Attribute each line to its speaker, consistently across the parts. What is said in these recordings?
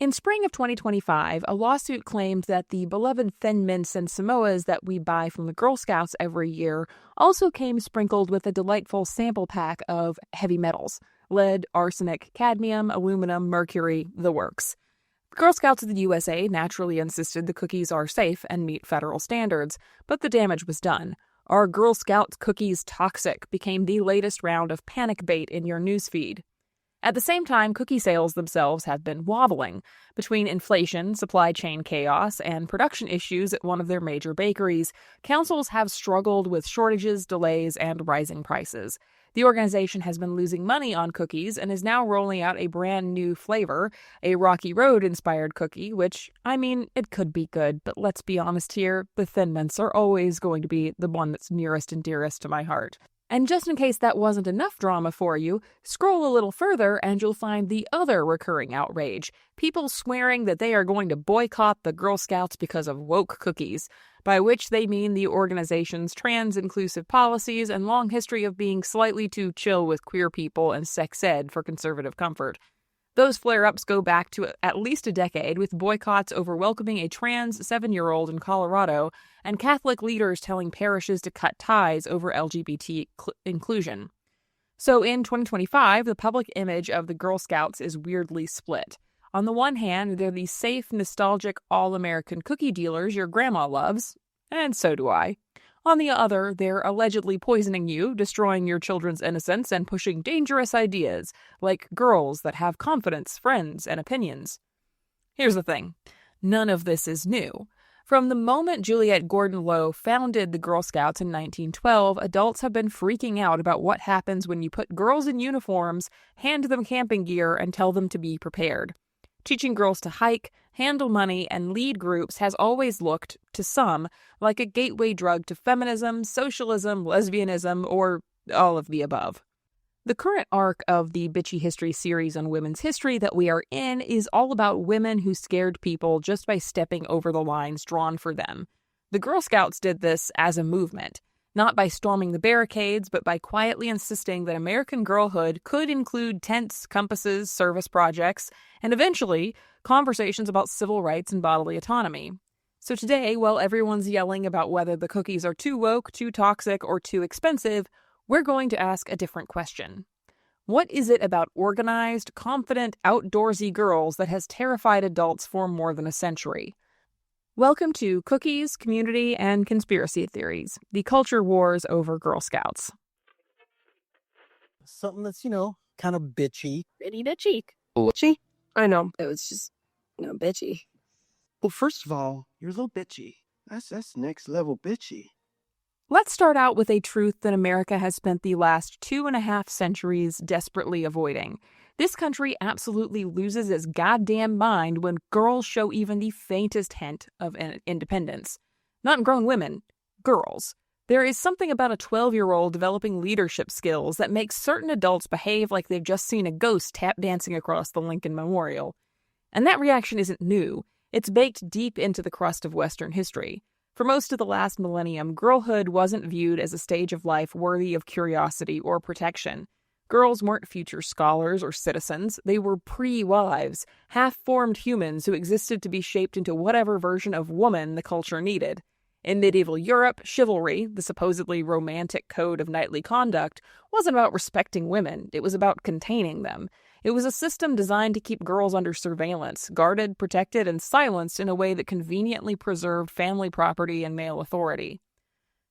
Speaker 1: In spring of 2025, a lawsuit claimed that the beloved Thin Mints and Samoas that we buy from the Girl Scouts every year also came sprinkled with a delightful sample pack of heavy metals: lead, arsenic, cadmium, aluminum, mercury, the works. Girl Scouts of the USA naturally insisted the cookies are safe and meet federal standards, but the damage was done. "Are Girl Scout cookies toxic?" became the latest round of panic bait in your newsfeed. At the same time, cookie sales themselves have been wobbling. Between inflation, supply chain chaos, and production issues at one of their major bakeries, councils have struggled with shortages, delays, and rising prices. The organization has been losing money on cookies and is now rolling out a brand new flavor, a Rocky Road-inspired cookie, which, it could be good, but let's be honest here, the Thin Mints are always going to be the one that's nearest and dearest to my heart. And just in case that wasn't enough drama for you, scroll a little further and you'll find the other recurring outrage: people swearing that they are going to boycott the Girl Scouts because of woke cookies, by which they mean the organization's trans-inclusive policies and long history of being slightly too chill with queer people and sex ed for conservative comfort. Those flare-ups go back to at least a decade, with boycotts over welcoming a trans 7-year-old in Colorado and Catholic leaders telling parishes to cut ties over LGBT inclusion. So in 2025, the public image of the Girl Scouts is weirdly split. On the one hand, they're the safe, nostalgic, all-American cookie dealers your grandma loves, and so do I. On the other, they're allegedly poisoning you, destroying your children's innocence, and pushing dangerous ideas, like girls that have confidence, friends, and opinions. Here's the thing. None of this is new. From the moment Juliette Gordon Low founded the Girl Scouts in 1912, adults have been freaking out about what happens when you put girls in uniforms, hand them camping gear, and tell them to be prepared. Teaching girls to hike, handle money, and lead groups has always looked, to some, like a gateway drug to feminism, socialism, lesbianism, or all of the above. The current arc of the Bitchy History series on women's history that we are in is all about women who scared people just by stepping over the lines drawn for them. The Girl Scouts did this as a movement, not by storming the barricades, but by quietly insisting that American girlhood could include tents, compasses, service projects, and eventually conversations about civil rights and bodily autonomy. So today, while everyone's yelling about whether the cookies are too woke, too toxic, or too expensive, we're going to ask a different question. What is it about organized, confident, outdoorsy girls that has terrified adults for more than a century? Welcome to Cookies, Community, and Conspiracy Theories, the culture wars over Girl Scouts.
Speaker 2: Something that's, kind of bitchy.
Speaker 3: Pretty bitchy. Bitchy? I know. It was just, bitchy.
Speaker 4: Well, first of all, you're a little bitchy. That's next level bitchy.
Speaker 1: Let's start out with a truth that America has spent the last 2.5 centuries desperately avoiding. This country absolutely loses its goddamn mind when girls show even the faintest hint of independence. Not grown women, girls. There is something about a 12-year-old developing leadership skills that makes certain adults behave like they've just seen a ghost tap dancing across the Lincoln Memorial. And that reaction isn't new. It's baked deep into the crust of Western history. For most of the last millennium, girlhood wasn't viewed as a stage of life worthy of curiosity or protection. Girls weren't future scholars or citizens. They were pre-wives, half-formed humans who existed to be shaped into whatever version of woman the culture needed. In medieval Europe, chivalry, the supposedly romantic code of knightly conduct, wasn't about respecting women. It was about containing them. It was a system designed to keep girls under surveillance, guarded, protected, and silenced in a way that conveniently preserved family property and male authority.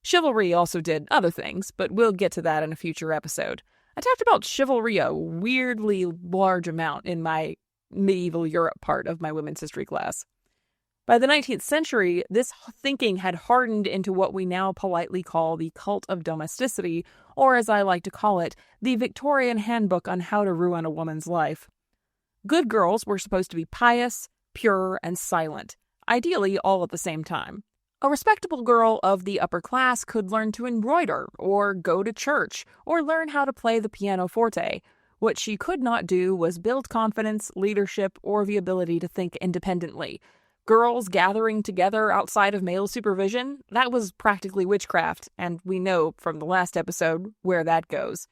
Speaker 1: Chivalry also did other things, but we'll get to that in a future episode. I talked about chivalry a weirdly large amount in my medieval Europe part of my women's history class. By the 19th century, this thinking had hardened into what we now politely call the cult of domesticity, or as I like to call it, the Victorian handbook on how to ruin a woman's life. Good girls were supposed to be pious, pure, and silent, ideally all at the same time. A respectable girl of the upper class could learn to embroider, or go to church, or learn how to play the pianoforte. What she could not do was build confidence, leadership, or the ability to think independently. Girls gathering together outside of male supervision, that was practically witchcraft, and we know from the last episode where that goes.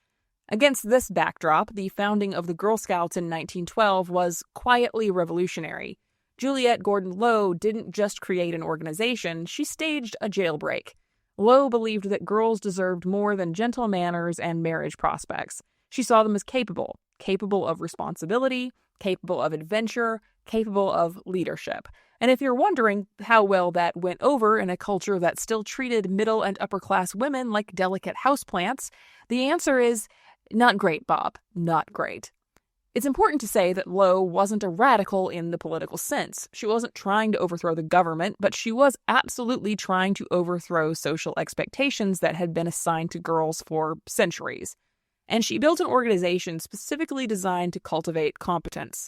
Speaker 1: Against this backdrop, the founding of the Girl Scouts in 1912 was quietly revolutionary. Juliette Gordon Low didn't just create an organization, she staged a jailbreak. Low believed that girls deserved more than gentle manners and marriage prospects. She saw them as capable of responsibility, capable of adventure, capable of leadership. And if you're wondering how well that went over in a culture that still treated middle and upper class women like delicate houseplants, the answer is not great, Bob. Not great. It's important to say that Low wasn't a radical in the political sense. She wasn't trying to overthrow the government, but she was absolutely trying to overthrow social expectations that had been assigned to girls for centuries. And she built an organization specifically designed to cultivate competence.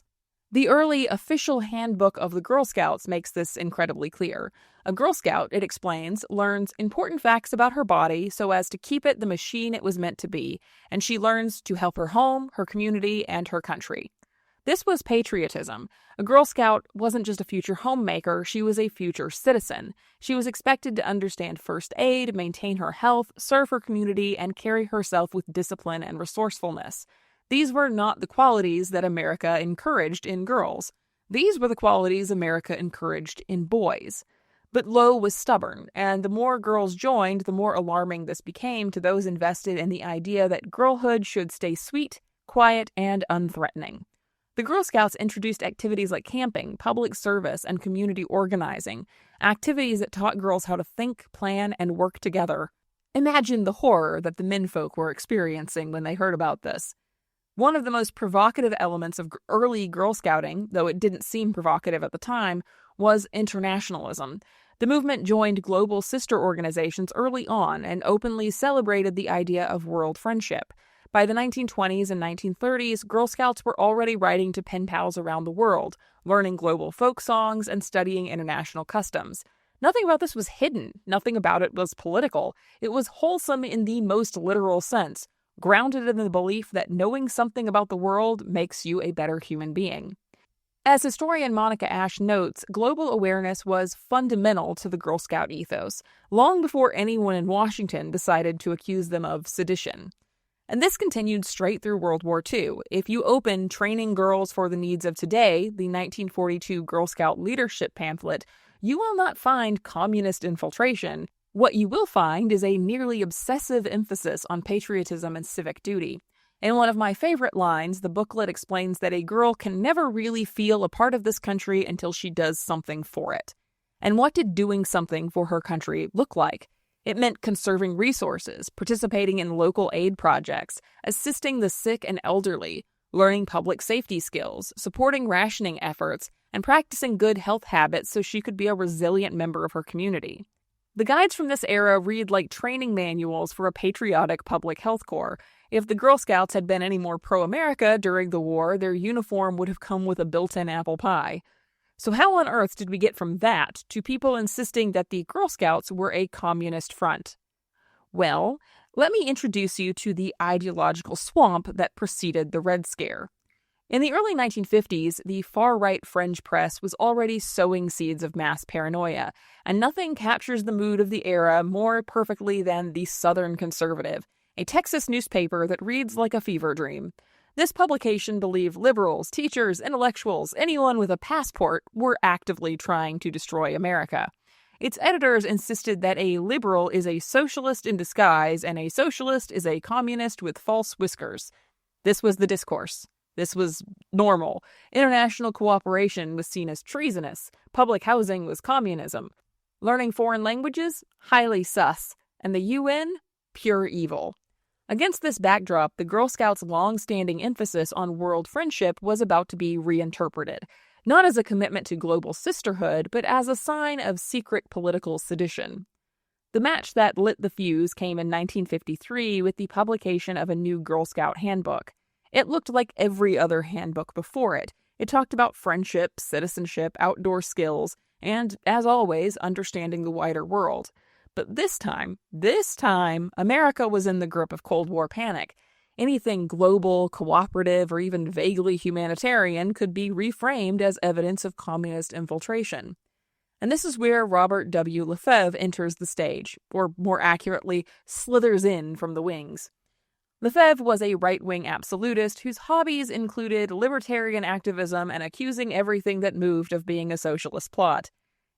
Speaker 1: The early official handbook of the Girl Scouts makes this incredibly clear. A Girl Scout, it explains, learns important facts about her body so as to keep it the machine it was meant to be, and she learns to help her home, her community, and her country. This was patriotism. A Girl Scout wasn't just a future homemaker, she was a future citizen. She was expected to understand first aid, maintain her health, serve her community, and carry herself with discipline and resourcefulness. These were not the qualities that America encouraged in girls. These were the qualities America encouraged in boys. But Low was stubborn, and the more girls joined, the more alarming this became to those invested in the idea that girlhood should stay sweet, quiet, and unthreatening. The Girl Scouts introduced activities like camping, public service, and community organizing, activities that taught girls how to think, plan, and work together. Imagine the horror that the menfolk were experiencing when they heard about this. One of the most provocative elements of early Girl Scouting, though it didn't seem provocative at the time, was internationalism. The movement joined global sister organizations early on and openly celebrated the idea of world friendship. By the 1920s and 1930s, Girl Scouts were already writing to pen pals around the world, learning global folk songs and studying international customs. Nothing about this was hidden. Nothing about it was political. It was wholesome in the most literal sense, grounded in the belief that knowing something about the world makes you a better human being. As historian Monica Ash notes, global awareness was fundamental to the Girl Scout ethos, long before anyone in Washington decided to accuse them of sedition. And this continued straight through World War II. If you open Training Girls for the Needs of Today, the 1942 Girl Scout leadership pamphlet, you will not find communist infiltration. What you will find is a nearly obsessive emphasis on patriotism and civic duty. In one of my favorite lines, the booklet explains that a girl can never really feel a part of this country until she does something for it. And what did doing something for her country look like? It meant conserving resources, participating in local aid projects, assisting the sick and elderly, learning public safety skills, supporting rationing efforts, and practicing good health habits so she could be a resilient member of her community. The guides from this era read like training manuals for a patriotic public health corps. If the Girl Scouts had been any more pro-America during the war, their uniform would have come with a built-in apple pie. So how on earth did we get from that to people insisting that the Girl Scouts were a communist front? Well, let me introduce you to the ideological swamp that preceded the Red Scare. In the early 1950s, the far-right fringe press was already sowing seeds of mass paranoia, and nothing captures the mood of the era more perfectly than The Southern Conservative, a Texas newspaper that reads like a fever dream. This publication believed liberals, teachers, intellectuals, anyone with a passport were actively trying to destroy America. Its editors insisted that a liberal is a socialist in disguise and a socialist is a communist with false whiskers. This was the discourse. This was normal. International cooperation was seen as treasonous. Public housing was communism. Learning foreign languages? Highly sus. And the UN? Pure evil. Against this backdrop, the Girl Scouts' long-standing emphasis on world friendship was about to be reinterpreted, not as a commitment to global sisterhood, but as a sign of secret political sedition. The match that lit the fuse came in 1953 with the publication of a new Girl Scout handbook. It looked like every other handbook before it. It talked about friendship, citizenship, outdoor skills, and, as always, understanding the wider world. But this time, America was in the grip of Cold War panic. Anything global, cooperative, or even vaguely humanitarian could be reframed as evidence of communist infiltration. And this is where Robert W. Lefebvre enters the stage, or more accurately, slithers in from the wings. Lefebvre was a right-wing absolutist whose hobbies included libertarian activism and accusing everything that moved of being a socialist plot.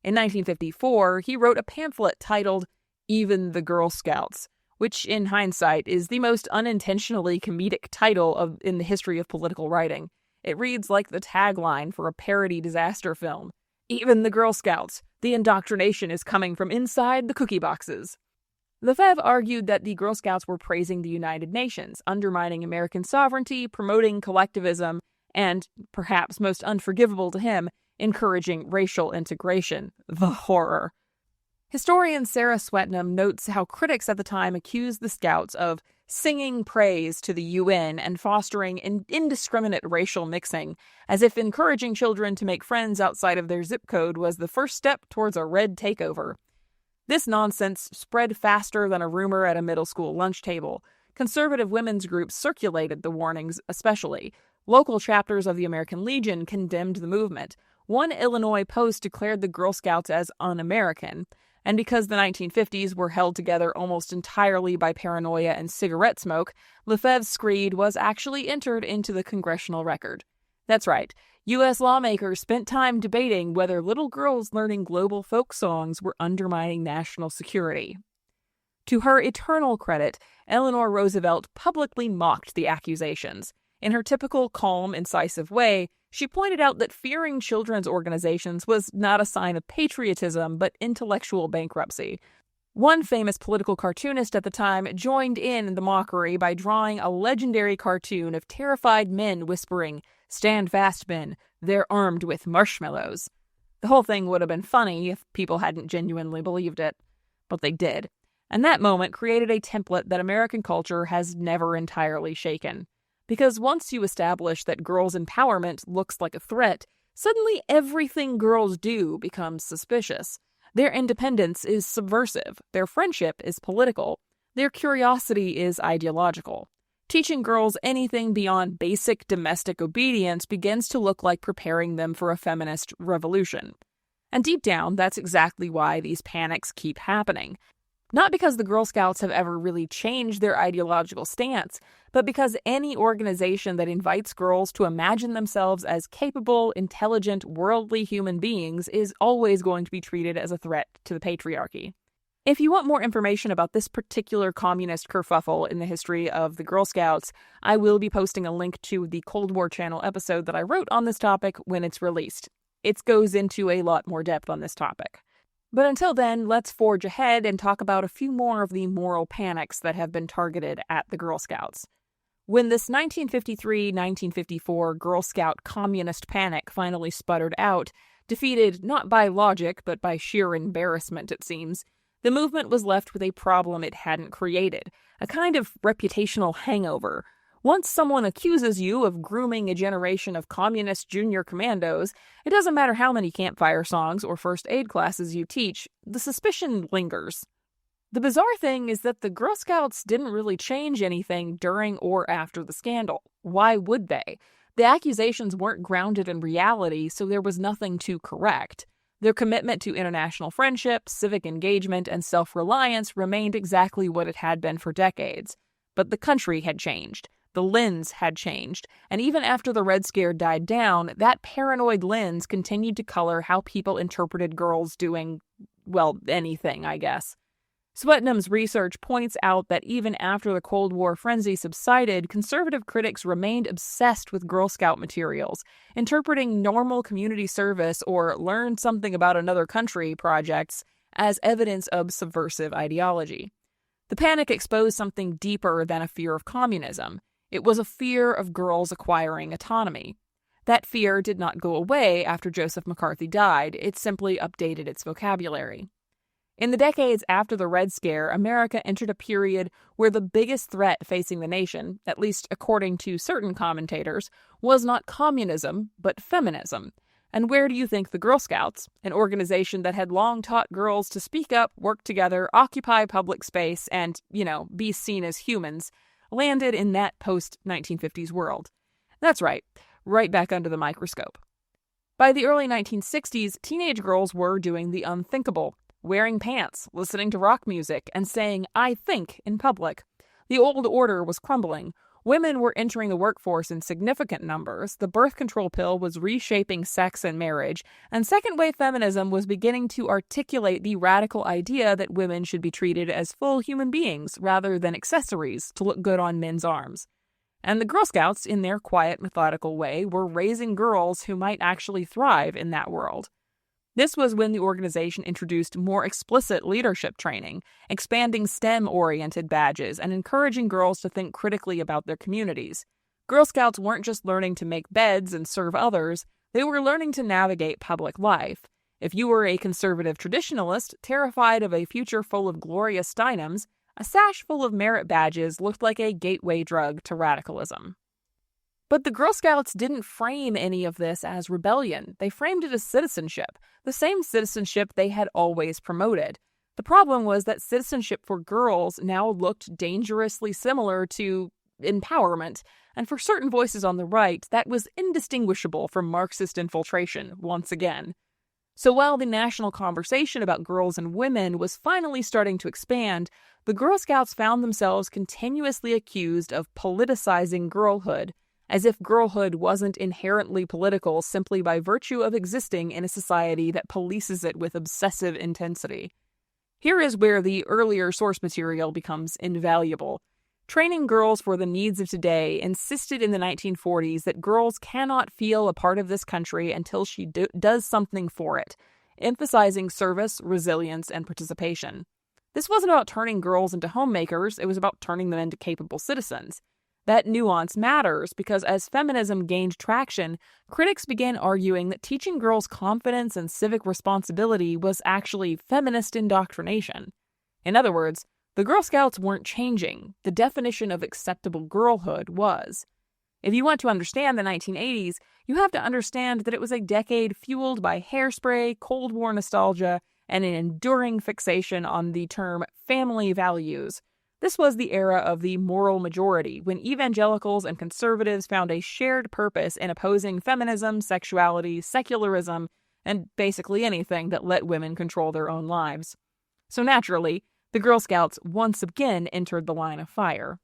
Speaker 1: In 1954, he wrote a pamphlet titled Even the Girl Scouts, which in hindsight is the most unintentionally comedic title in the history of political writing. It reads like the tagline for a parody disaster film. Even the Girl Scouts, the indoctrination is coming from inside the cookie boxes. Lefebvre argued that the Girl Scouts were praising the United Nations, undermining American sovereignty, promoting collectivism, and, perhaps most unforgivable to him, encouraging racial integration. The horror. Historian Sarah Swetnam notes how critics at the time accused the Scouts of singing praise to the UN and fostering indiscriminate racial mixing, as if encouraging children to make friends outside of their zip code was the first step towards a red takeover. This nonsense spread faster than a rumor at a middle school lunch table. Conservative women's groups circulated the warnings especially. Local chapters of the American Legion condemned the movement. One Illinois Post declared the Girl Scouts as un-American. And because the 1950s were held together almost entirely by paranoia and cigarette smoke, Lefebvre's screed was actually entered into the congressional record. That's right. U.S. lawmakers spent time debating whether little girls learning global folk songs were undermining national security. To her eternal credit, Eleanor Roosevelt publicly mocked the accusations. In her typical calm, incisive way, she pointed out that fearing children's organizations was not a sign of patriotism, but intellectual bankruptcy. One famous political cartoonist at the time joined in the mockery by drawing a legendary cartoon of terrified men whispering, "Stand fast, men, they're armed with marshmallows." The whole thing would have been funny if people hadn't genuinely believed it. But they did. And that moment created a template that American culture has never entirely shaken. Because once you establish that girls' empowerment looks like a threat, suddenly everything girls do becomes suspicious. Their independence is subversive, their friendship is political, their curiosity is ideological. Teaching girls anything beyond basic domestic obedience begins to look like preparing them for a feminist revolution. And deep down, that's exactly why these panics keep happening. Not because the Girl Scouts have ever really changed their ideological stance, but because any organization that invites girls to imagine themselves as capable, intelligent, worldly human beings is always going to be treated as a threat to the patriarchy. If you want more information about this particular communist kerfuffle in the history of the Girl Scouts, I will be posting a link to the Cold War Channel episode that I wrote on this topic when it's released. It goes into a lot more depth on this topic. But until then, let's forge ahead and talk about a few more of the moral panics that have been targeted at the Girl Scouts. When this 1953-1954 Girl Scout communist panic finally sputtered out, defeated not by logic but by sheer embarrassment, it seems, the movement was left with a problem it hadn't created, a kind of reputational hangover. Once someone accuses you of grooming a generation of communist junior commandos, it doesn't matter how many campfire songs or first aid classes you teach, the suspicion lingers. The bizarre thing is that the Girl Scouts didn't really change anything during or after the scandal. Why would they? The accusations weren't grounded in reality, so there was nothing to correct. Their commitment to international friendship, civic engagement, and self-reliance remained exactly what it had been for decades. But the country had changed. The lens had changed, and even after the Red Scare died down, that paranoid lens continued to color how people interpreted girls doing, well, anything, I guess. Swetnam's research points out that even after the Cold War frenzy subsided, conservative critics remained obsessed with Girl Scout materials, interpreting normal community service or learn something about another country projects as evidence of subversive ideology. The panic exposed something deeper than a fear of communism. It was a fear of girls acquiring autonomy. That fear did not go away after Joseph McCarthy died, it simply updated its vocabulary. In the decades after the Red Scare, America entered a period where the biggest threat facing the nation, at least according to certain commentators, was not communism, but feminism. And where do you think the Girl Scouts, an organization that had long taught girls to speak up, work together, occupy public space, and, be seen as humans, landed in that post-1950s world? That's right back under the microscope. By the early 1960s, teenage girls were doing the unthinkable, wearing pants, listening to rock music, and saying, "I think," in public. The old order was crumbling. Women were entering the workforce in significant numbers, the birth control pill was reshaping sex and marriage, and second-wave feminism was beginning to articulate the radical idea that women should be treated as full human beings rather than accessories to look good on men's arms. And the Girl Scouts, in their quiet, methodical way, were raising girls who might actually thrive in that world. This was when the organization introduced more explicit leadership training, expanding STEM-oriented badges, and encouraging girls to think critically about their communities. Girl Scouts weren't just learning to make beds and serve others, they were learning to navigate public life. If you were a conservative traditionalist, terrified of a future full of Gloria Steinems, a sash full of merit badges looked like a gateway drug to radicalism. But the Girl Scouts didn't frame any of this as rebellion. They framed it as citizenship, the same citizenship they had always promoted. The problem was that citizenship for girls now looked dangerously similar to empowerment, and for certain voices on the right, that was indistinguishable from Marxist infiltration once again. So while the national conversation about girls and women was finally starting to expand, the Girl Scouts found themselves continuously accused of politicizing girlhood, as if girlhood wasn't inherently political simply by virtue of existing in a society that polices it with obsessive intensity. Here is where the earlier source material becomes invaluable. Training Girls for the Needs of Today insisted in the 1940s that girls cannot feel a part of this country until she does something for it, emphasizing service, resilience, and participation. This wasn't about turning girls into homemakers, it was about turning them into capable citizens. That nuance matters because as feminism gained traction, critics began arguing that teaching girls confidence and civic responsibility was actually feminist indoctrination. In other words, the Girl Scouts weren't changing. The definition of acceptable girlhood was. If you want to understand the 1980s, you have to understand that it was a decade fueled by hairspray, Cold War nostalgia, and an enduring fixation on the term family values. This was the era of the moral majority, when evangelicals and conservatives found a shared purpose in opposing feminism, sexuality, secularism, and basically anything that let women control their own lives. So naturally, the Girl Scouts once again entered the line of fire.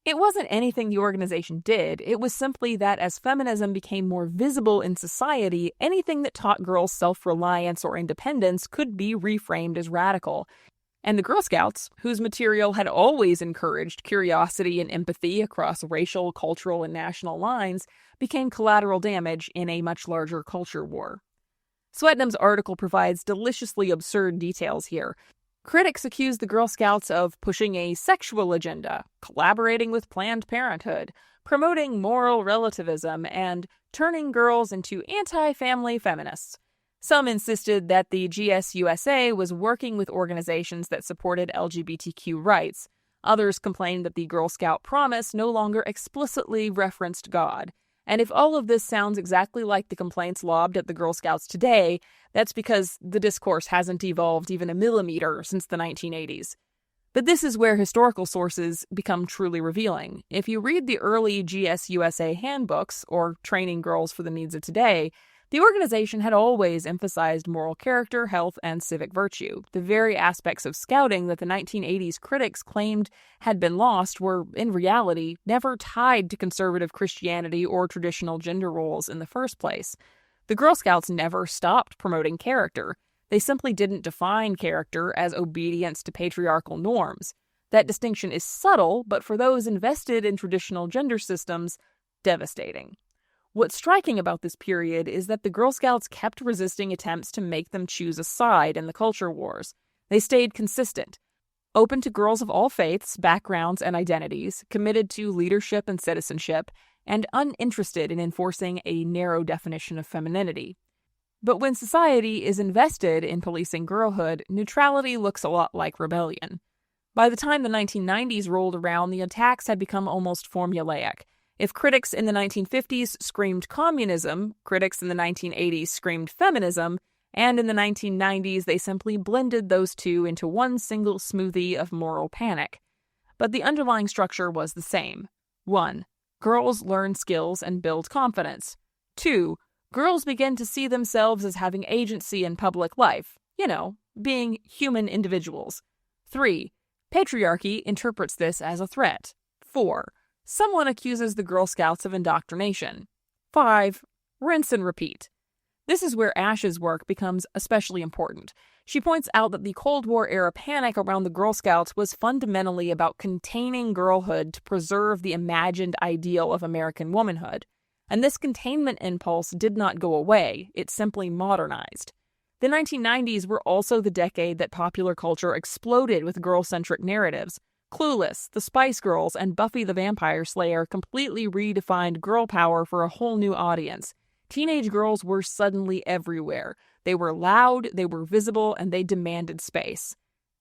Speaker 1: It wasn't anything the organization did, it was simply that as feminism became more visible in society, anything that taught girls self-reliance or independence could be reframed as radical. And the Girl Scouts, whose material had always encouraged curiosity and empathy across racial, cultural, and national lines, became collateral damage in a much larger culture war. Swetnam's article provides deliciously absurd details here. Critics accuse the Girl Scouts of pushing a sexual agenda, collaborating with Planned Parenthood, promoting moral relativism, and turning girls into anti-family feminists. Some insisted that the GSUSA was working with organizations that supported LGBTQ rights. Others complained that the Girl Scout promise no longer explicitly referenced God. And if all of this sounds exactly like the complaints lobbed at the Girl Scouts today, that's because the discourse hasn't evolved even a millimeter since the 1980s. But this is where historical sources become truly revealing. If you read the early GSUSA handbooks, or Training Girls for the Needs of Today, the organization had always emphasized moral character, health, and civic virtue. The very aspects of scouting that the 1980s critics claimed had been lost were, in reality, never tied to conservative Christianity or traditional gender roles in the first place. The Girl Scouts never stopped promoting character. They simply didn't define character as obedience to patriarchal norms. That distinction is subtle, but for those invested in traditional gender systems, devastating. What's striking about this period is that the Girl Scouts kept resisting attempts to make them choose a side in the culture wars. They stayed consistent, open to girls of all faiths, backgrounds, and identities, committed to leadership and citizenship, and uninterested in enforcing a narrow definition of femininity. But when society is invested in policing girlhood, neutrality looks a lot like rebellion. By the time the 1990s rolled around, the attacks had become almost formulaic. If critics in the 1950s screamed communism, critics in the 1980s screamed feminism, and in the 1990s they simply blended those two into one single smoothie of moral panic. But the underlying structure was the same. 1. Girls learn skills and build confidence. 2. Girls begin to see themselves as having agency in public life, being human individuals. 3. Patriarchy interprets this as a threat. 4. Someone accuses the Girl Scouts of indoctrination. 5. Rinse and repeat. This is where Ash's work becomes especially important. She points out that the Cold War-era panic around the Girl Scouts was fundamentally about containing girlhood to preserve the imagined ideal of American womanhood. And this containment impulse did not go away, it simply modernized. The 1990s were also the decade that popular culture exploded with girl-centric narratives. Clueless, The Spice Girls, and Buffy the Vampire Slayer completely redefined girl power for a whole new audience. Teenage girls were suddenly everywhere. They were loud, they were visible, and they demanded space.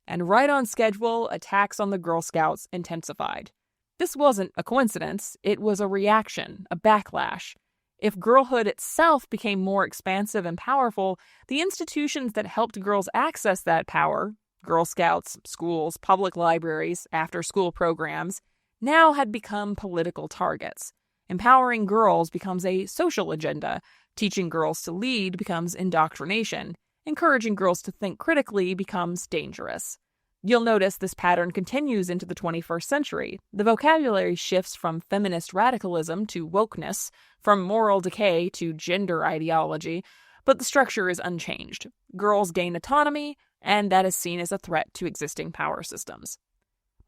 Speaker 1: And right on schedule, attacks on the Girl Scouts intensified. This wasn't a coincidence, it was a reaction, a backlash. If girlhood itself became more expansive and powerful, the institutions that helped girls access that power, Girl Scouts, schools, public libraries, after-school programs, now had become political targets. Empowering girls becomes a social agenda. Teaching girls to lead becomes indoctrination. Encouraging girls to think critically becomes dangerous. You'll notice this pattern continues into the 21st century. The vocabulary shifts from feminist radicalism to wokeness, from moral decay to gender ideology, but the structure is unchanged. Girls gain autonomy, and that is seen as a threat to existing power systems.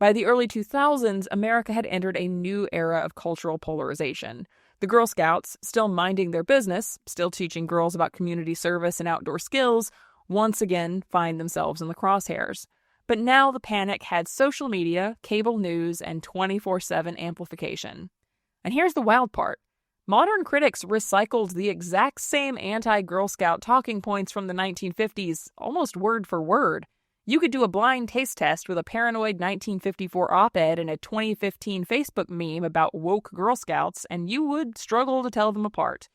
Speaker 1: By the early 2000s, America had entered a new era of cultural polarization. The Girl Scouts, still minding their business, still teaching girls about community service and outdoor skills, once again find themselves in the crosshairs. But now the panic had social media, cable news, and 24/7 amplification. And here's the wild part. Modern critics recycled the exact same anti-Girl Scout talking points from the 1950s, almost word for word. You could do a blind taste test with a paranoid 1954 op-ed and a 2015 Facebook meme about woke Girl Scouts, and you would struggle to tell them apart.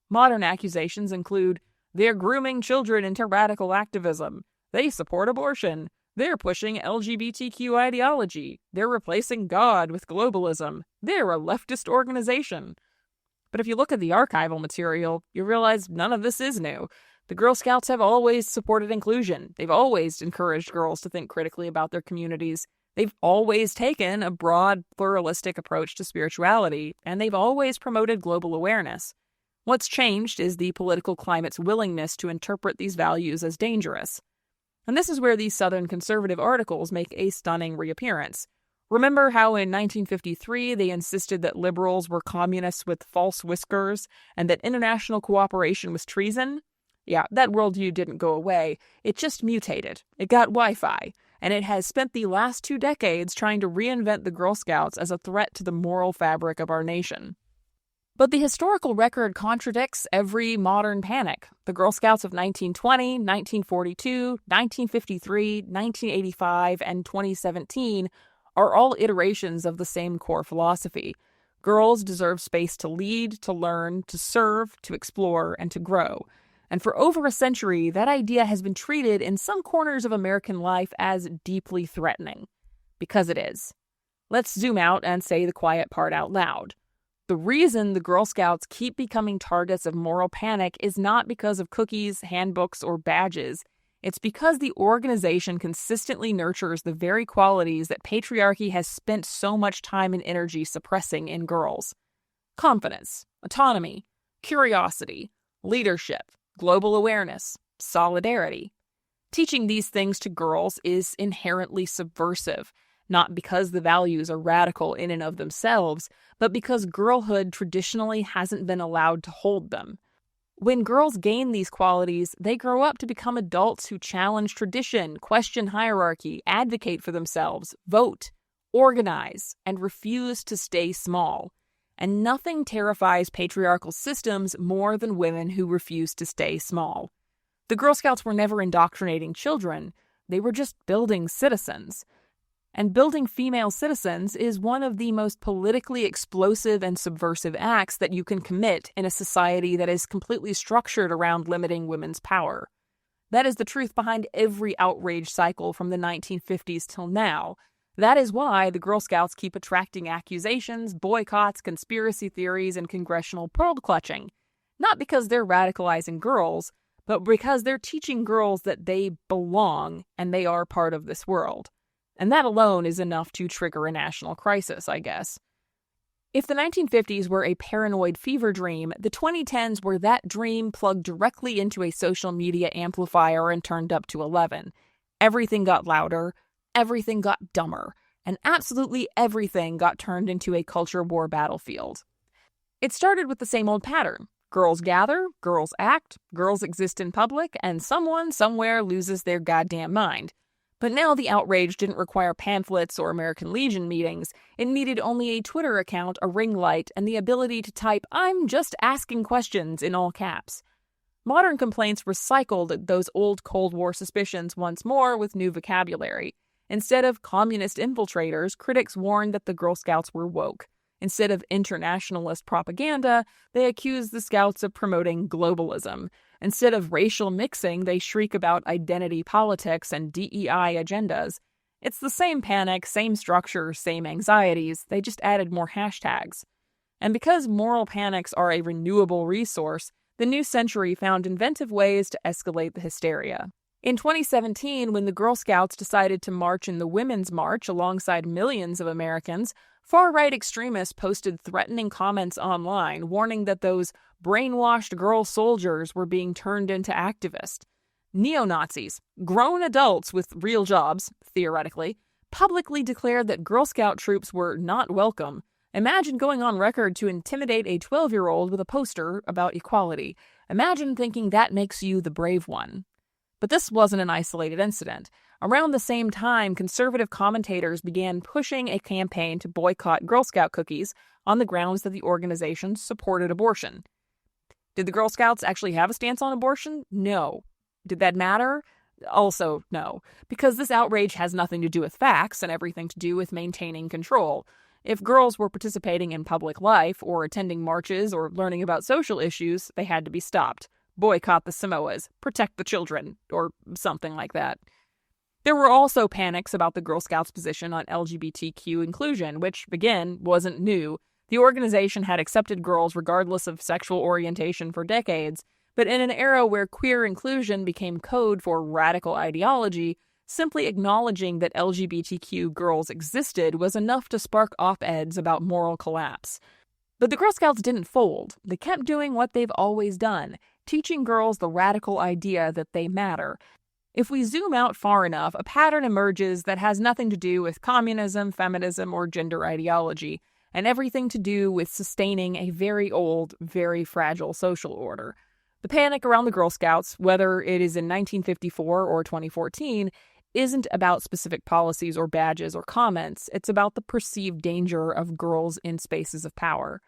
Speaker 1: Modern accusations include, they're grooming children into radical activism, they support abortion, they're pushing LGBTQ ideology, they're replacing God with globalism, they're a leftist organization. But if you look at the archival material, you realize none of this is new. The Girl Scouts have always supported inclusion. They've always encouraged girls to think critically about their communities. They've always taken a broad, pluralistic approach to spirituality, and they've always promoted global awareness. What's changed is the political climate's willingness to interpret these values as dangerous. And this is where these Southern conservative articles make a stunning reappearance. Remember how in 1953 they insisted that liberals were communists with false whiskers and that international cooperation was treason? Yeah, that worldview didn't go away. It just mutated. It got Wi-Fi. And it has spent the last 2 decades trying to reinvent the Girl Scouts as a threat to the moral fabric of our nation. But the historical record contradicts every modern panic. The Girl Scouts of 1920, 1942, 1953, 1985, and 2017 are all iterations of the same core philosophy. Girls deserve space to lead, to learn, to serve, to explore, and to grow. And for over a century, that idea has been treated in some corners of American life as deeply threatening. Because it is. Let's zoom out and say the quiet part out loud. The reason the Girl Scouts keep becoming targets of moral panic is not because of cookies, handbooks, or badges. It's because the organization consistently nurtures the very qualities that patriarchy has spent so much time and energy suppressing in girls. Confidence, autonomy, curiosity, leadership, global awareness, solidarity. Teaching these things to girls is inherently subversive, not because the values are radical in and of themselves, but because girlhood traditionally hasn't been allowed to hold them. When girls gain these qualities, they grow up to become adults who challenge tradition, question hierarchy, advocate for themselves, vote, organize, and refuse to stay small. And nothing terrifies patriarchal systems more than women who refuse to stay small. The Girl Scouts were never indoctrinating children, they were just building citizens. And building female citizens is one of the most politically explosive and subversive acts that you can commit in a society that is completely structured around limiting women's power. That is the truth behind every outrage cycle from the 1950s till now. That is why the Girl Scouts keep attracting accusations, boycotts, conspiracy theories, and congressional pearl-clutching. Not because they're radicalizing girls, but because they're teaching girls that they belong and they are part of this world. And that alone is enough to trigger a national crisis, I guess. If the 1950s were a paranoid fever dream, the 2010s were that dream plugged directly into a social media amplifier and turned up to 11. Everything got louder, everything got dumber, and absolutely everything got turned into a culture war battlefield. It started with the same old pattern. Girls gather, girls act, girls exist in public, and someone somewhere loses their goddamn mind. But now the outrage didn't require pamphlets or American Legion meetings. It needed only a Twitter account, a ring light, and the ability to type, "I'm just asking questions," in all caps. Modern complaints recycled those old Cold War suspicions once more with new vocabulary. Instead of communist infiltrators, critics warned that the Girl Scouts were woke. Instead of internationalist propaganda, they accuse the Scouts of promoting globalism. Instead of racial mixing, they shriek about identity politics and DEI agendas. It's the same panic, same structure, same anxieties. They just added more hashtags. And because moral panics are a renewable resource, the new century found inventive ways to escalate the hysteria. In 2017, when the Girl Scouts decided to march in the Women's March alongside millions of Americans, far-right extremists posted threatening comments online warning that those brainwashed girl soldiers were being turned into activists. Neo-Nazis, grown adults with real jobs, theoretically, publicly declared that Girl Scout troops were not welcome. Imagine going on record to intimidate a 12-year-old with a poster about equality. Imagine thinking that makes you the brave one. But this wasn't an isolated incident. Around the same time, conservative commentators began pushing a campaign to boycott Girl Scout cookies on the grounds that the organization supported abortion. Did the Girl Scouts actually have a stance on abortion? No. Did that matter? Also, no. Because this outrage has nothing to do with facts and everything to do with maintaining control. If girls were participating in public life or attending marches or learning about social issues, they had to be stopped. Boycott the Samoas, protect the children, or something like that. There were also panics about the Girl Scouts' position on LGBTQ inclusion, which, again, wasn't new. The organization had accepted girls regardless of sexual orientation for decades, but in an era where queer inclusion became code for radical ideology, simply acknowledging that LGBTQ girls existed was enough to spark op-eds about moral collapse. But the Girl Scouts didn't fold. They kept doing what they've always done, teaching girls the radical idea that they matter. If we zoom out far enough, a pattern emerges that has nothing to do with communism, feminism, or gender ideology, and everything to do with sustaining a very old, very fragile social order. The panic around the Girl Scouts, whether it is in 1954 or 2014, isn't about specific policies or badges or comments. It's about the perceived danger of girls in spaces of power.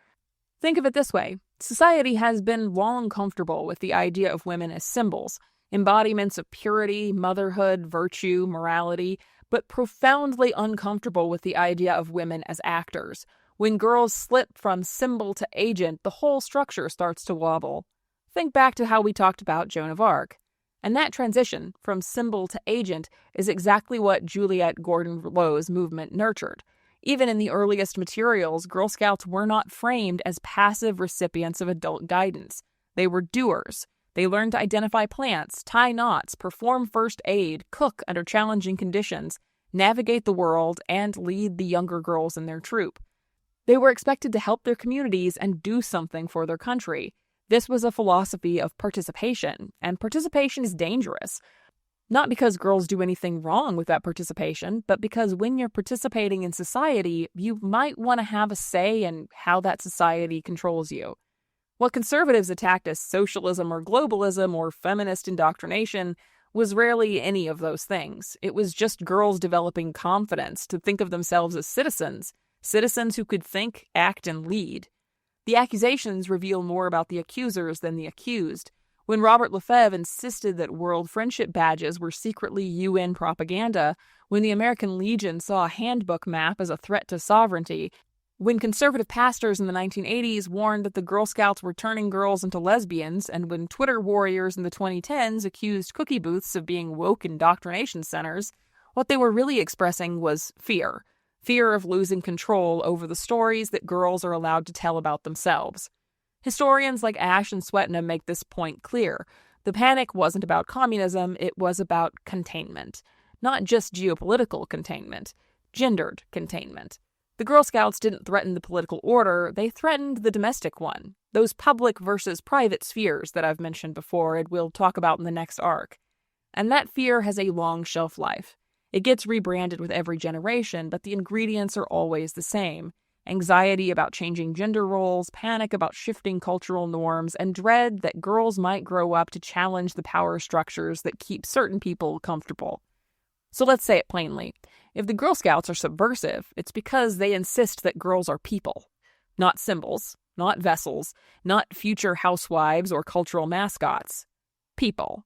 Speaker 1: Think of it this way. Society has been long comfortable with the idea of women as symbols, embodiments of purity, motherhood, virtue, morality, but profoundly uncomfortable with the idea of women as actors. When girls slip from symbol to agent, the whole structure starts to wobble. Think back to how we talked about Joan of Arc. And that transition from symbol to agent is exactly what Juliette Gordon Low's movement nurtured. Even in the earliest materials, Girl Scouts were not framed as passive recipients of adult guidance. They were doers. They learned to identify plants, tie knots, perform first aid, cook under challenging conditions, navigate the world, and lead the younger girls in their troop. They were expected to help their communities and do something for their country. This was a philosophy of participation, and participation is dangerous. Not because girls do anything wrong with that participation, but because when you're participating in society, you might want to have a say in how that society controls you. What conservatives attacked as socialism or globalism or feminist indoctrination was rarely any of those things. It was just girls developing confidence to think of themselves as citizens who could think, act, and lead. The accusations reveal more about the accusers than the accused. When Robert Lefebvre insisted that World Friendship Badges were secretly UN propaganda, when the American Legion saw a handbook map as a threat to sovereignty, when conservative pastors in the 1980s warned that the Girl Scouts were turning girls into lesbians, and when Twitter warriors in the 2010s accused cookie booths of being woke indoctrination centers, what they were really expressing was fear. Fear of losing control over the stories that girls are allowed to tell about themselves. Historians like Ash and Swetnam make this point clear. The panic wasn't about communism, it was about containment. not just geopolitical containment, gendered containment. The Girl Scouts didn't threaten the political order, they threatened the domestic one, those public versus private spheres that I've mentioned before and we'll talk about in the next arc. And that fear has a long shelf life. It gets rebranded with every generation, but the ingredients are always the same. Anxiety about changing gender roles, panic about shifting cultural norms, and dread that girls might grow up to challenge the power structures that keep certain people comfortable. So let's say it plainly. If the Girl Scouts are subversive, it's because they insist that girls are people, not symbols, not vessels, not future housewives or cultural mascots. People.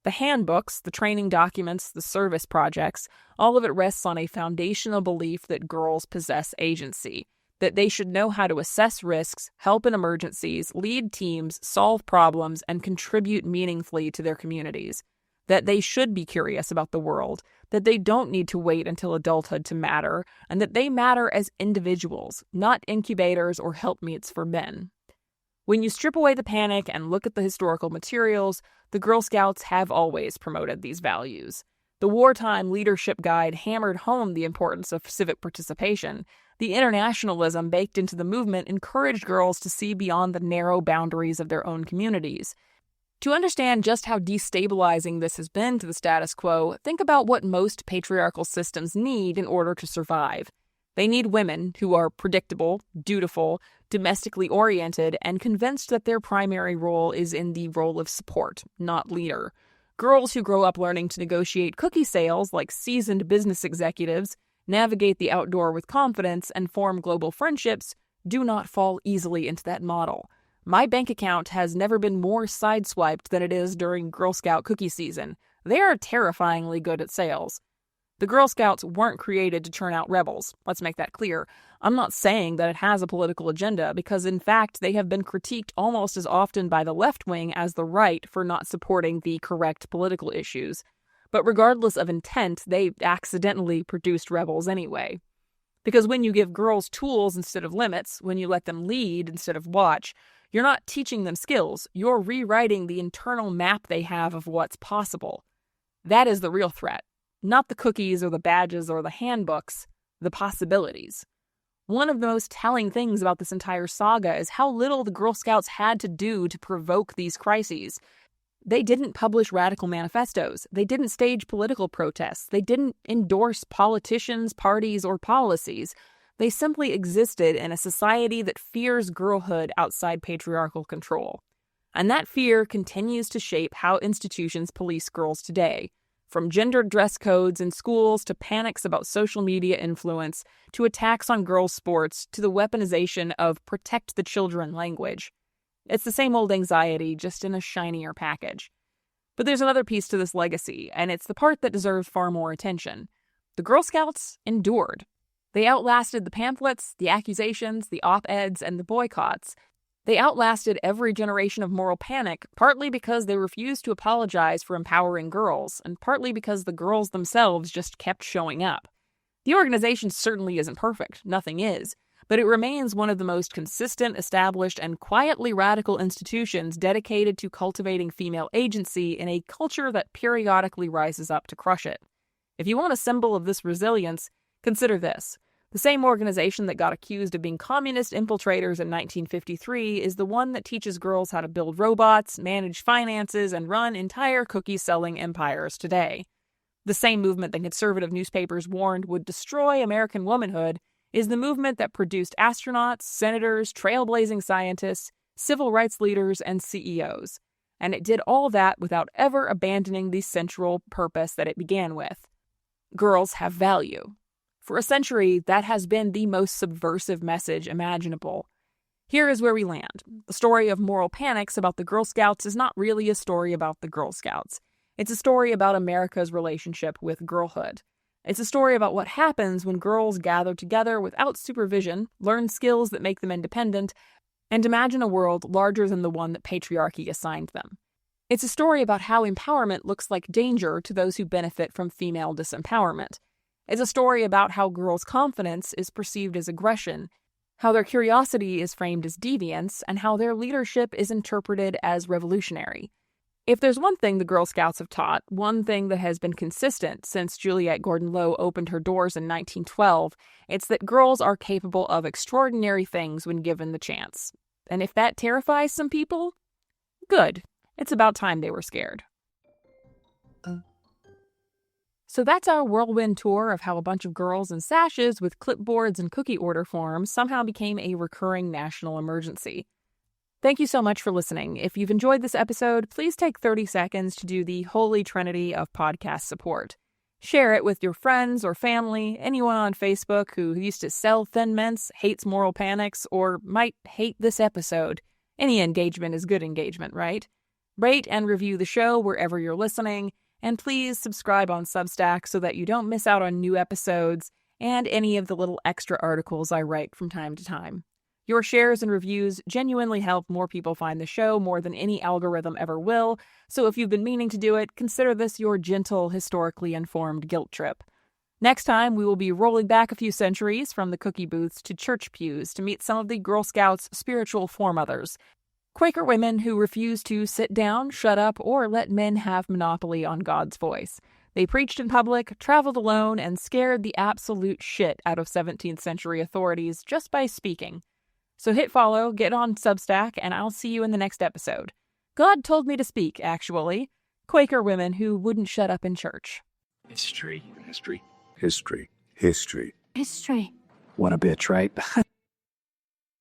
Speaker 1: The handbooks, the training documents, the service projects, all of it rests on a foundational belief that girls possess agency, that they should know how to assess risks, help in emergencies, lead teams, solve problems, and contribute meaningfully to their communities, that they should be curious about the world, that they don't need to wait until adulthood to matter, and that they matter as individuals, not incubators or helpmeets for men. When you strip away the panic and look at the historical materials, the Girl Scouts have always promoted these values. The Wartime Leadership Guide hammered home the importance of civic participation. The internationalism baked into the movement encouraged girls to see beyond the narrow boundaries of their own communities. To understand just how destabilizing this has been to the status quo, think about what most patriarchal systems need in order to survive. They need women who are predictable, dutiful, domestically oriented, and convinced that their primary role is in the role of support, not leader. Girls who grow up learning to negotiate cookie sales like seasoned business executives, navigate the outdoor with confidence, and form global friendships do not fall easily into that model. My bank account has never been more sideswiped than it is during Girl Scout cookie season. They are terrifyingly good at sales. The Girl Scouts weren't created to churn out rebels. Let's make that clear. I'm not saying that it has a political agenda because, in fact, they have been critiqued almost as often by the left wing as the right for not supporting the correct political issues. But regardless of intent, they accidentally produced rebels anyway. Because when you give girls tools instead of limits, when you let them lead instead of watch, you're not teaching them skills. You're rewriting the internal map they have of what's possible. That is the real threat. Not the cookies or the badges or the handbooks, the possibilities. One of the most telling things about this entire saga is how little the Girl Scouts had to do to provoke these crises. They didn't publish radical manifestos. They didn't stage political protests. They didn't endorse politicians, parties, or policies. They simply existed in a society that fears girlhood outside patriarchal control. And that fear continues to shape how institutions police girls today. From gendered dress codes in schools to panics about social media influence, to attacks on girls' sports, to the weaponization of protect the children language. It's the same old anxiety, just in a shinier package. But there's another piece to this legacy, and it's the part that deserves far more attention. The Girl Scouts endured. They outlasted the pamphlets, the accusations, the op-eds, and the boycotts. They outlasted every generation of moral panic, partly because they refused to apologize for empowering girls, and partly because the girls themselves just kept showing up. The organization certainly isn't perfect, nothing is, but it remains one of the most consistent, established, and quietly radical institutions dedicated to cultivating female agency in a culture that periodically rises up to crush it. If you want a symbol of this resilience, consider this. The same organization that got accused of being communist infiltrators in 1953 is the one that teaches girls how to build robots, manage finances, and run entire cookie-selling empires today. The same movement that conservative newspapers warned would destroy American womanhood is the movement that produced astronauts, senators, trailblazing scientists, civil rights leaders, and CEOs. And it did all that without ever abandoning the central purpose that it began with. Girls have value. For a century, that has been the most subversive message imaginable. Here is where we land. The story of moral panics about the Girl Scouts is not really a story about the Girl Scouts. It's a story about America's relationship with girlhood. It's a story about what happens when girls gather together without supervision, learn skills that make them independent, and imagine a world larger than the one that patriarchy assigned them. It's a story about how empowerment looks like danger to those who benefit from female disempowerment. It's a story about how girls' confidence is perceived as aggression, how their curiosity is framed as deviance, and how their leadership is interpreted as revolutionary. If there's one thing the Girl Scouts have taught, one thing that has been consistent since Juliette Gordon Low opened her doors in 1912, it's that girls are capable of extraordinary things when given the chance. And if that terrifies some people, good. It's about time they were scared. So that's our whirlwind tour of how a bunch of girls in sashes with clipboards and cookie order forms somehow became a recurring national emergency. Thank you so much for listening. If you've enjoyed this episode, please take 30 seconds to do the holy trinity of podcast support. Share it with your friends or family, anyone on Facebook who used to sell Thin Mints, hates moral panics, or might hate this episode. Any engagement is good engagement, right? Rate and review the show wherever you're listening, and please subscribe on Substack so that you don't miss out on new episodes and any of the little extra articles I write from time to time. Your shares and reviews genuinely help more people find the show more than any algorithm ever will, so if you've been meaning to do it, consider this your gentle, historically informed guilt trip. Next time, we will be rolling back a few centuries from the cookie booths to church pews to meet some of the Girl Scouts' spiritual foremothers, Quaker women who refused to sit down, shut up, or let men have monopoly on God's voice. They preached in public, traveled alone, and scared the absolute shit out of 17th century authorities just by speaking. So hit follow, get on Substack, and I'll see you in the next episode. God told me to speak, actually. Quaker women who wouldn't shut up in church.
Speaker 5: History.
Speaker 6: History.
Speaker 5: History.
Speaker 6: History.
Speaker 3: History.
Speaker 2: What a bitch, right?